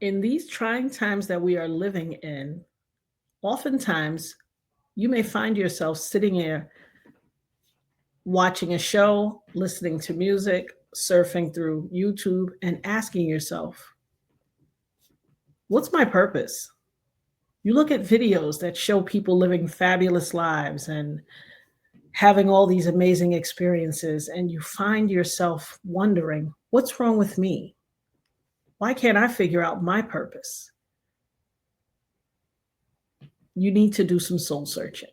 In these trying times that we are living in, oftentimes you may find yourself sitting here watching a show, listening to music, surfing through YouTube, and asking yourself, what's my purpose? You look at videos that show people living fabulous lives and having all these amazing experiences, and you find yourself wondering, what's wrong with me? Why can't I figure out my purpose? You need to do some soul searching.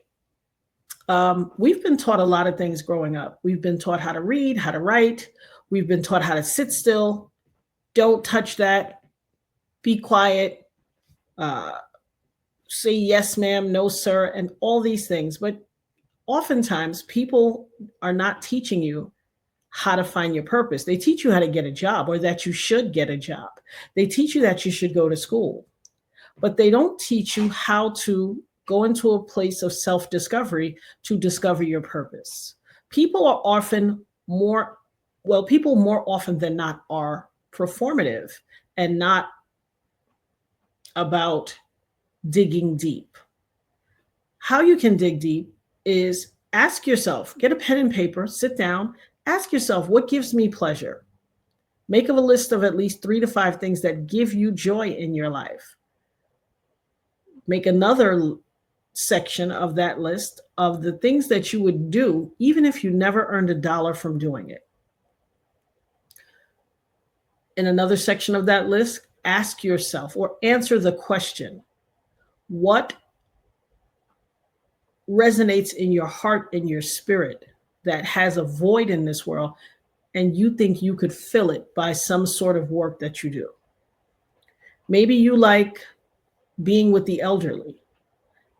We've been taught a lot of things growing up. We've been taught how to read, how to write. We've been taught how to sit still. Don't touch that. Be quiet. Uh, say yes, ma'am, no, sir, and all these things. But oftentimes, people are not teaching you how to find your purpose. They teach you how to get a job or that you should get a job. They teach you that you should go to school, but they don't teach you how to go into a place of self discovery to discover your purpose. People are often more, people more often than not are performative and not about digging deep. How you can dig deep is ask yourself, get a pen and paper, sit down, ask yourself, what gives me pleasure? Make a list of at least 3 to 5 things that give you joy in your life. Make another section of that list of the things that you would do even if you never earned a dollar from doing it. In another section of that list, ask yourself or answer the question, what resonates in your heart and your spirit that has a void in this world and you think you could fill it by some sort of work that you do? Maybe you like being with the elderly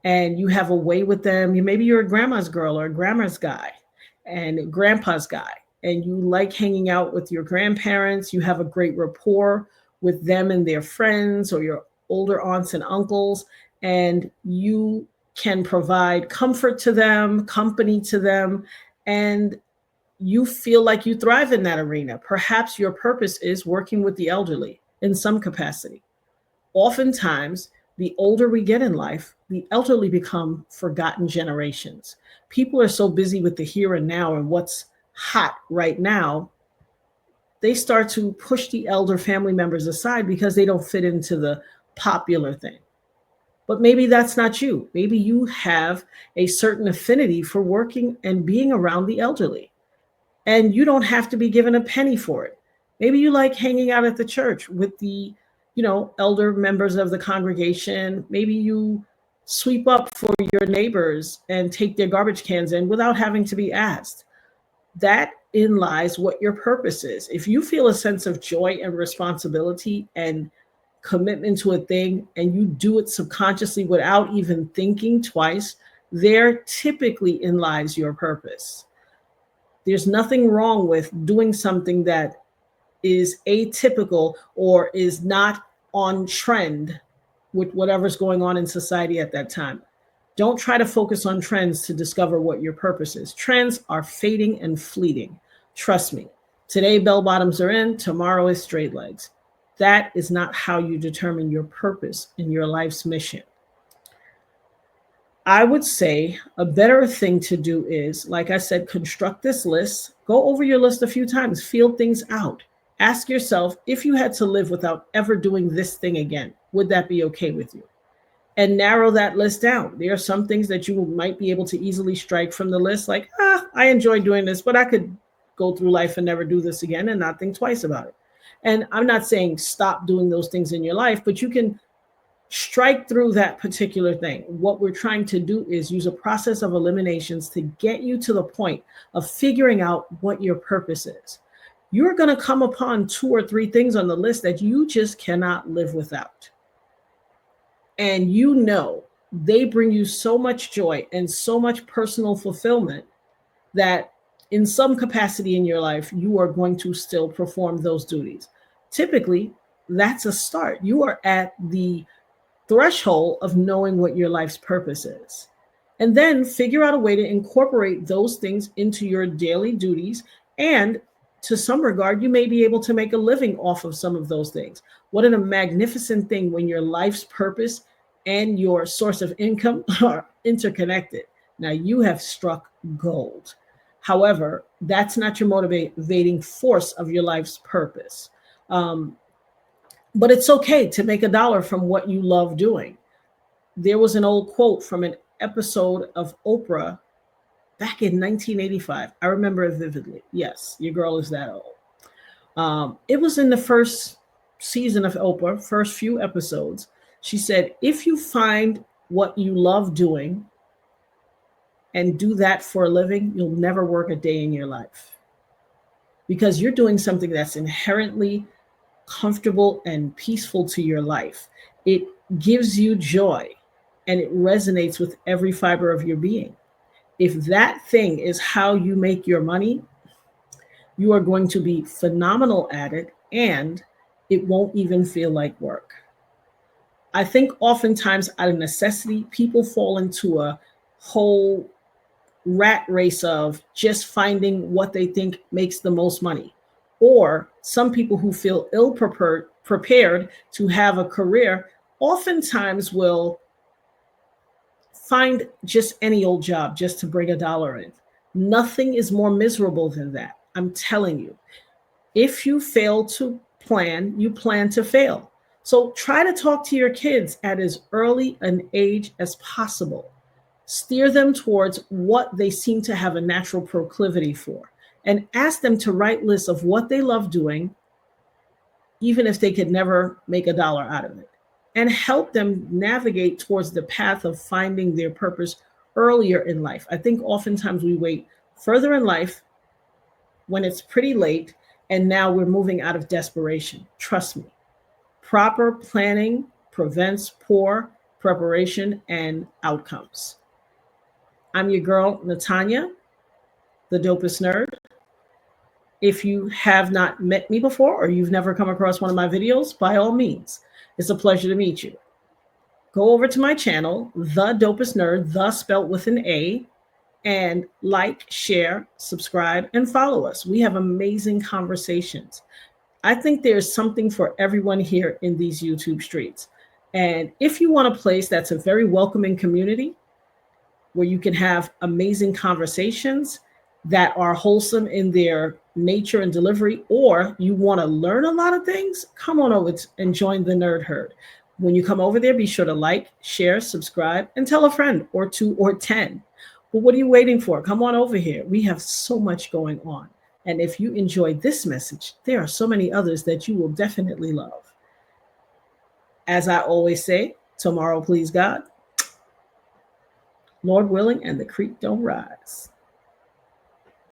and you have a way with them. Maybe you're a grandma's girl or a grandma's guy and grandpa's guy, and you like hanging out with your grandparents. You have a great rapport with them and their friends or your older aunts and uncles, and you can provide comfort to them, company to them, and you feel like you thrive in that arena. Perhaps your purpose is working with the elderly in some capacity. Oftentimes, the older we get in life, the elderly become forgotten generations. People are so busy with the here and now and what's hot right now, they start to push the elder family members aside because they don't fit into the popular thing. But maybe that's not you. Maybe you have a certain affinity for working and being around the elderly, and you don't have to be given a penny for it. Maybe you like hanging out at the church with the, elder members of the congregation. Maybe you sweep up for your neighbors and take their garbage cans in without having to be asked. That in lies what your purpose is. If you feel a sense of joy and responsibility and commitment to a thing and you do it subconsciously without even thinking twice, there typically in lies your purpose. There's nothing wrong with doing something that is atypical or is not on trend with whatever's going on in society at that time. Don't try to focus on trends to discover what your purpose is. Trends are fading and fleeting. Trust me. Today, bell bottoms are in, tomorrow is straight legs. That is not how you determine your purpose in your life's mission. I would say a better thing to do is, like I said, construct this list, go over your list a few times, feel things out. Ask yourself, if you had to live without ever doing this thing again, would that be okay with you? And narrow that list down. There are some things that you might be able to easily strike from the list, like, I enjoy doing this, but I could go through life and never do this again and not think twice about it. And I'm not saying stop doing those things in your life, but you can strike through that particular thing. What we're trying to do is use a process of eliminations to get you to the point of figuring out what your purpose is. You're going to come upon 2 or 3 things on the list that you just cannot live without. And they bring you so much joy and so much personal fulfillment that in some capacity in your life, you are going to still perform those duties. Typically, that's a start. You are at the threshold of knowing what your life's purpose is. And then figure out a way to incorporate those things into your daily duties and to some regard, you may be able to make a living off of some of those things. What a magnificent thing when your life's purpose and your source of income are interconnected. Now you have struck gold. However, that's not your motivating force of your life's purpose. Um, but it's okay to make a dollar from what you love doing. There was an old quote from an episode of Oprah back in 1985. I remember it vividly. Yes, your girl is that old. It was in the first season of Oprah, first few episodes. She said, if you find what you love doing and do that for a living, you'll never work a day in your life because you're doing something that's inherently comfortable and peaceful to your life. It gives you joy and it resonates with every fiber of your being. If that thing is how you make your money, you are going to be phenomenal at it and it won't even feel like work. I think oftentimes out of necessity, people fall into a whole rat race of just finding what they think makes the most money. Or some people who feel ill prepared to have a career oftentimes will find just any old job just to bring a dollar in. Nothing is more miserable than that. I'm telling you. If you fail to plan, you plan to fail. So try to talk to your kids at as early an age as possible. Steer them towards what they seem to have a natural proclivity for, and ask them to write lists of what they love doing, even if they could never make a dollar out of it, and help them navigate towards the path of finding their purpose earlier in life. I think oftentimes we wait further in life when it's pretty late, and now we're moving out of desperation. Trust me, proper planning prevents poor preparation and outcomes. I'm your girl, Natanya, the Dopest Nerd. If you have not met me before or you've never come across one of my videos, by all means, it's a pleasure to meet you. Go over to my channel, The Dopest Nerd, the spelt with an A, and like, share, subscribe, and follow us. We have amazing conversations. I think there's something for everyone here in these YouTube streets. And if you want a place that's a very welcoming community where you can have amazing conversations that are wholesome in their nature and delivery, or you want to learn a lot of things, come on over and join the Nerd Herd. When you come over there, be sure to like, share, subscribe, and tell a friend or 2 or 10. But what are you waiting for? Come on over here. We have so much going on. And if you enjoyed this message, there are so many others that you will definitely love. As I always say, tomorrow, please God, Lord willing, and the creek don't rise.